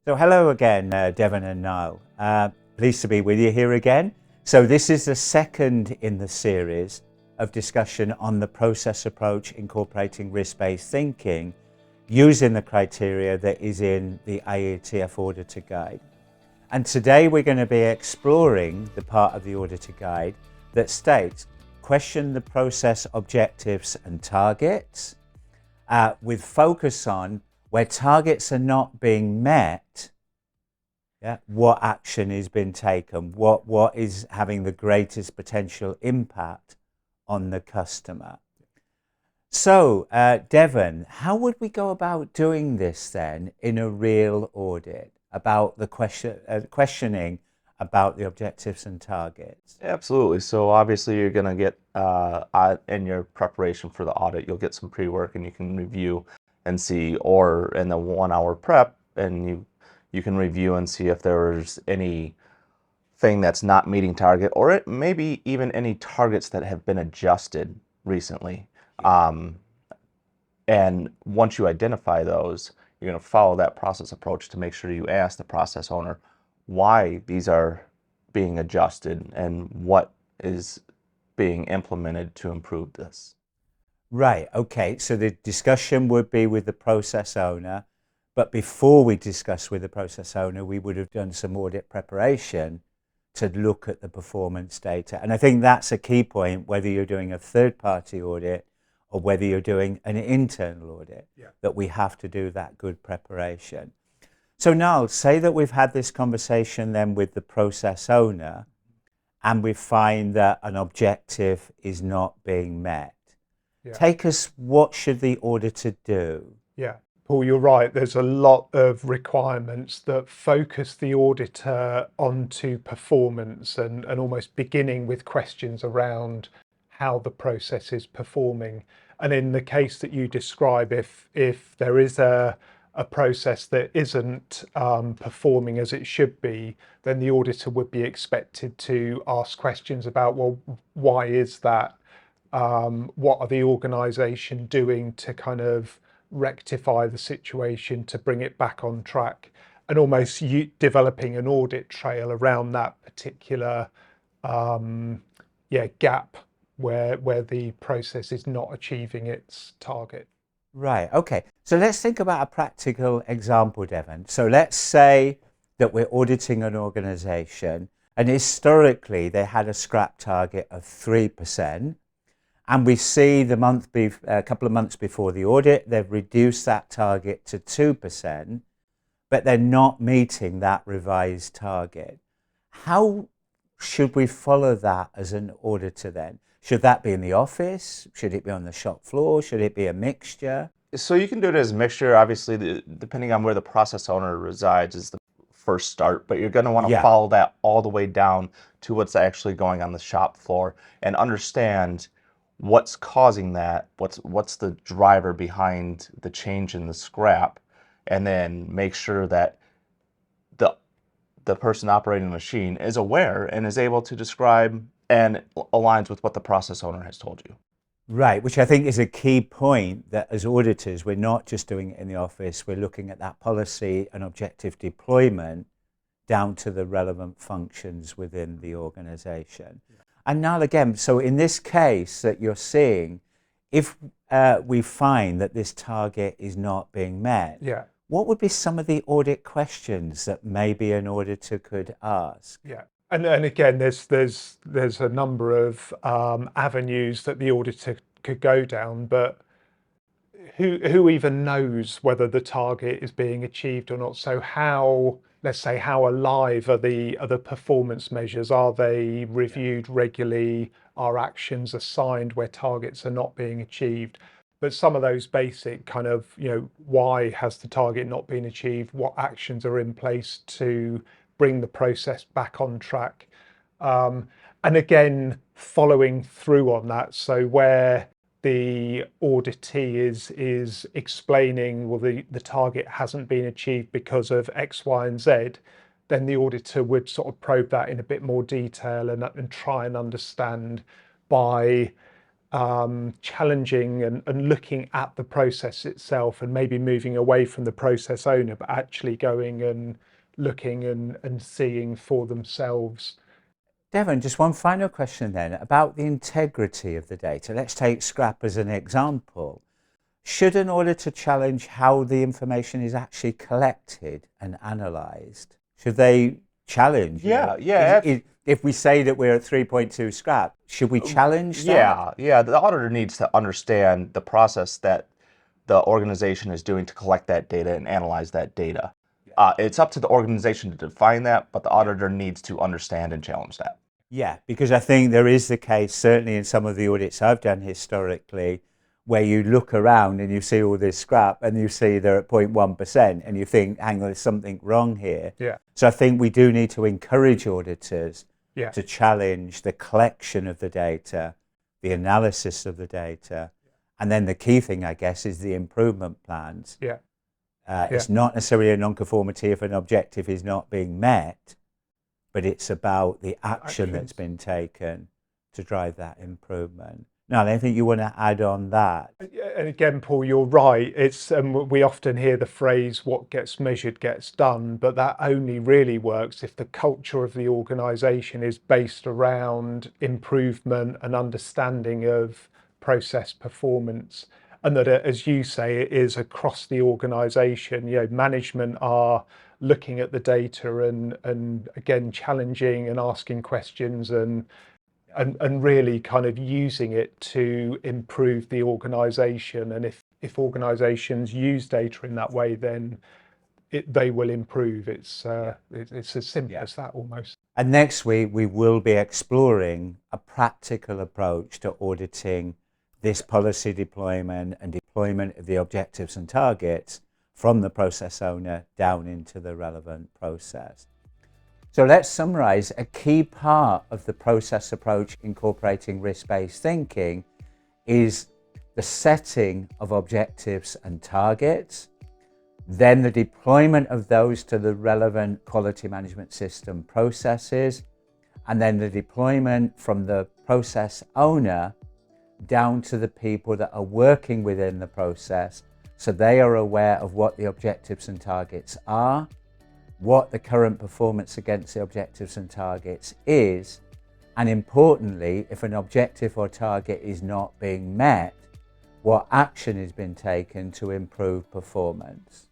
So hello again, Devin and Niall. Pleased to be with you here again. So this is the second in the series of discussion on the process approach incorporating risk-based thinking using the criteria that is in the IATF Auditor Guide. And today we're going to be exploring the part of the Auditor Guide that states, question the process objectives and targets with focus on where targets are not being met, what action is being taken, what is having the greatest potential impact on the customer. So, Devin, how would we go about doing this then in a real audit about the questioning about the objectives and targets? Absolutely. So obviously you're going to get, in your preparation for the audit, you'll get some pre-work and you can review and see, or in the 1 hour prep, and you can review and see if there's anything that's not meeting target, or it maybe even any targets that have been adjusted recently. And once you identify those, you're going to follow that process approach to make sure you ask the process owner why these are being adjusted and what is being implemented to improve this. Right, okay, so the discussion would be with the process owner, but before we discuss with the process owner, we would have done some audit preparation to look at the performance data. And I think that's a key point, whether you're doing a third-party audit or whether you're doing an internal audit, that we have to do that good preparation. So Niall, say that we've had this conversation then with the process owner and we find that an objective is not being met. Take us, what should the auditor do? Yeah, Paul, you're right. There's a lot of requirements that focus the auditor onto performance and almost beginning with questions around how the process is performing. And in the case that you describe, if there is a process that isn't performing as it should be, then the auditor would be expected to ask questions about, well, why is that? What are the organisation doing to kind of rectify the situation, to bring it back on track, and almost developing an audit trail around that particular gap where the process is not achieving its target. Right, okay. So let's think about a practical example, Devin. So let's say that we're auditing an organisation and historically they had a scrap target of 3%. And we see a couple of months before the audit, they've reduced that target to 2%, but they're not meeting that revised target. How should we follow that as an auditor then? Should that be in the office? Should it be on the shop floor? Should it be a mixture? So you can do it as a mixture. Obviously, depending on where the process owner resides is the first start, but you're going to want to follow that all the way down to what's actually going on the shop floor and understand what's causing that, what's the driver behind the change in the scrap, and then make sure that the person operating the machine is aware and is able to describe and aligns with what the process owner has told you. Right, which I think is a key point, that as auditors, we're not just doing it in the office, we're looking at that policy and objective deployment down to the relevant functions within the organisation. And now again, so in this case that you're seeing, if we find that this target is not being met, what would be some of the audit questions that maybe an auditor could ask? And again, there's a number of avenues that the auditor could go down, but who even knows whether the target is being achieved or not? So let's say how alive are the performance measures? Are they reviewed regularly? Are actions assigned where targets are not being achieved? But some of those basic kind of, why has the target not been achieved? What actions are in place to bring the process back on track? And again, following through on that. So where the auditee is explaining, well, the target hasn't been achieved because of X, Y, and Z, then the auditor would sort of probe that in a bit more detail and try and understand by challenging and looking at the process itself, and maybe moving away from the process owner, but actually going and looking and seeing for themselves. Devin, just one final question then about the integrity of the data. Let's take scrap as an example. Should an auditor challenge how the information is actually collected and analysed? Should they challenge? If we say that we're at 3.2 scrap, should we challenge that? Yeah. The auditor needs to understand the process that the organization is doing to collect that data and analyze that data. It's up to the organization to define that, but the auditor needs to understand and challenge that. Yeah, because I think there is the case, certainly in some of the audits I've done historically, where you look around and you see all this scrap and you see they're at 0.1% and you think, hang on, there's something wrong here. Yeah. So I think we do need to encourage auditors Yeah. to challenge the collection of the data, the analysis of the data, and then the key thing, I guess, is the improvement plans. Yeah. It's not necessarily a non-conformity if an objective is not being met, but it's about the action that's been taken to drive that improvement. Now, anything you want to add on that? And again, Paul, you're right. It's we often hear the phrase, what gets measured gets done, but that only really works if the culture of the organisation is based around improvement and understanding of process performance. And that, as you say, it is across the organisation. Management are looking at the data and again, challenging and asking questions and really kind of using it to improve the organisation. And if organisations use data in that way, then they will improve. It's as simple as that almost. And next week, we will be exploring a practical approach to auditing this policy deployment and deployment of the objectives and targets from the process owner down into the relevant process. So let's summarize. A key part of the process approach incorporating risk-based thinking is the setting of objectives and targets, then the deployment of those to the relevant quality management system processes, and then the deployment from the process owner down to the people that are working within the process, so they are aware of what the objectives and targets are, what the current performance against the objectives and targets is, and importantly, if an objective or target is not being met, what action has been taken to improve performance.